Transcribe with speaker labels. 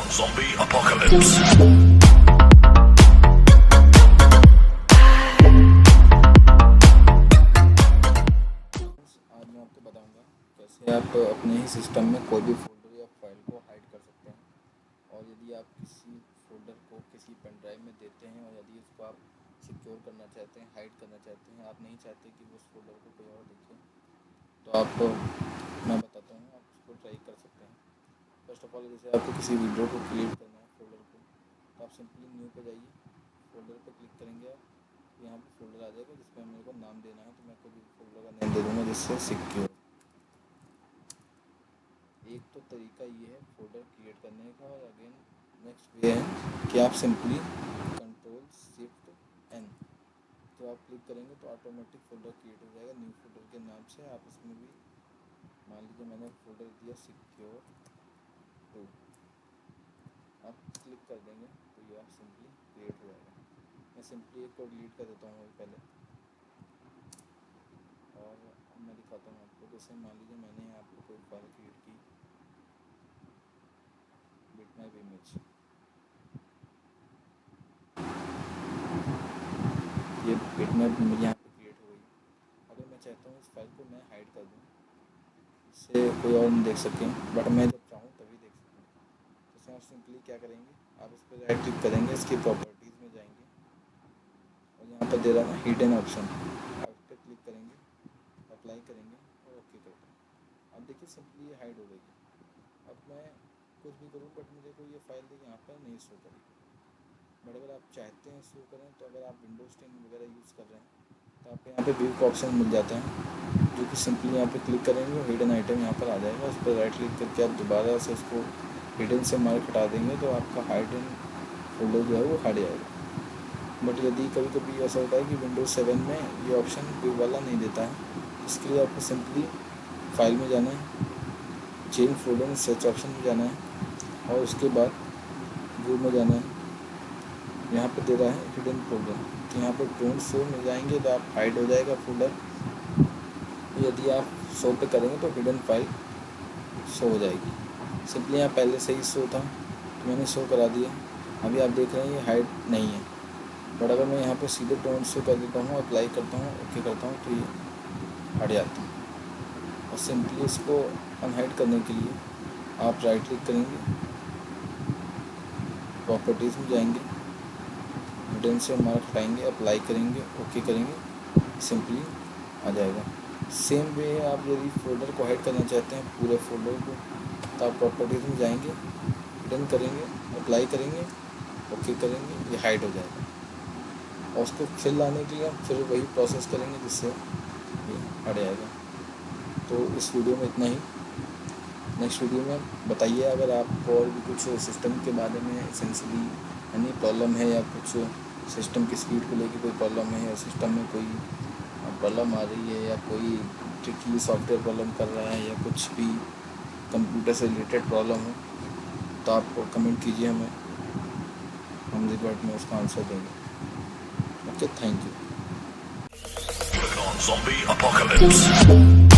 Speaker 1: Zombie apocalypse.
Speaker 2: आज मैं आपको बताऊंगा कैसे आप अपने ही सिस्टम में कोई भी फोल्डर या फाइल को हाइड कर सकते हैं। और यदि आप किसी फोल्डर को किसी पेन ड्राइव में देते हैं और यदि उसको आप सिक्योर करना चाहते हैं, हाइड करना चाहते हैं, आप नहीं चाहते कि उस फोल्डर को कोई और देखे, तो मैं बताता हूँ, आप उसको ट्राई कर सकते हैं। फर्स्ट ऑफ ऑल, जैसे आपको किसी वीडियो को क्रिएट करना है फोल्डर को, तो आप सिंपली न्यू पे जाइए, फोल्डर पे क्लिक करेंगे आप, यहाँ पे फोल्डर आ जाएगा जिसमें मेरे को नाम देना है। तो मैं कोई भी फोल्डर का नेम दे दूँगा जिससे सिक्योर। एक तो तरीका ये है फोल्डर क्रिएट करने का। और अगेन नेक्स्ट वे है कि आप सिंपली कंट्रोल शिफ्ट एन, तो आप क्लिक करेंगे तो ऑटोमेटिक फोल्डर क्रिएट हो जाएगा न्यू फोल्डर के नाम से। आप इसमें भी मान लीजिए मैंने फोल्डर दिया सिक्योर 2, आप क्लिक कर देंगे तो ये आप सिंपली क्रिएट हो जाएगा। मैं सिंपली एक को डिलीट कर देता हूँ पहले, और मैं दिखाता हूँ आपको। जैसे मान लीजिए मैंने यहाँ पर कोई फाइल क्रिएट की, बिटमैप इमेज, ये बिटमैप इमेज यहाँ पे क्रिएट हो गई। अगर मैं चाहता हूँ इस फाइल को मैं हाइड कर दूँ, इससे कोई और नहीं देख सकें, बट मैं जब चाहूँ तभी देख सकूँ। जैसे आप सिंपली क्या करेंगे, आप इस पर राइट क्लिक करेंगे, इसकी प्रॉपर्टीज़ में जाएंगे और यहाँ पर दे रहा है हिडन ऑप्शन, आप इस पर क्लिक करेंगे, अप्लाई करेंगे और ओके करते हैं। अब देखिए सिंपली ये हाइड हो गई। अब मैं कुछ भी करूँ बट मुझे को ये फाइल यहाँ पर नहीं शो करेगी। बट अगर आप चाहते हैं शो करें, तो अगर आप विंडोज 10 वगैरह यूज़ कर रहे हैं तो आपको यहाँ पे व्यू का ऑप्शन मिल जाता है, जो कि सिंपली यहाँ पे क्लिक करेंगे और हिडन आइटम यहाँ पर आ जाएगा। उस पर राइट क्लिक करके आप दोबारा से उसको हिडन से मार्क हटा देंगे तो आपका हाइडन फोल्डर जो है वो हट जाएगा। बट यदि कभी कभी ऐसा होता है कि विंडोज 7 में ये ऑप्शन व्यू वाला नहीं देता है, इसके लिए आपको सिंपली फाइल में जाना है, चेंज फोल्डर सर्च ऑप्शन में जाना है और उसके बाद व्यू में जाना है। यहाँ पे दे रहा है हिडन फोल्डर, तो यहाँ पर डोंट शो में जाएंगे तो आप हाइड हो जाएगा फोल्डर। यदि आप शो पे करेंगे तो हिडन फाइल शो हो जाएगी। सिंपली यहाँ पहले से ही शो था तो मैंने शो करा दिया। अभी आप देख रहे हैं ये हाइड नहीं है, बट अगर मैं यहाँ पे सीधे डोंट शो कर देता हूँ, अप्लाई करता हूँ, ओके करता हूँ, तो ये हट जाता है। और सिंपली इसको अनहाइड करने के लिए आप राइट क्लिक करेंगे, प्रॉपर्टीज़ में जाएंगे, हिडन से मार्क हटाएंगे, अप्लाई करेंगे, ओके करेंगे, सिंपली आ जाएगा। सेम वे है, आप यदि फोल्डर को हाइड करना चाहते हैं पूरे फोल्डर को, तो आप प्रॉपर्टीज़ में जाएंगे, हिडन करेंगे, अप्लाई करेंगे, ओके करेंगे, ये हाइड हो जाएगा। और उसको फिर लाने के लिए आप फिर वही प्रोसेस करेंगे जिससे ये हट जाएगा। तो इस वीडियो में इतना ही। नेक्स्ट वीडियो में बताइए अगर आपको और भी कुछ सिस्टम के बारे में एसेंशियली यानी प्रॉब्लम है, या कुछ सिस्टम की स्पीड को लेकर कोई प्रॉब्लम है, या सिस्टम में कोई प्रॉब्लम आ रही है, या कोई ट्रिकी सॉफ्टवेयर प्रॉब्लम कर रहा है, या कुछ भी कंप्यूटर से रिलेटेड प्रॉब्लम हो, तो आप कमेंट कीजिए हमें, हम रिपोर्ट में उसका आंसर देंगे। Okay, thank you.
Speaker 1: Zombie apocalypse.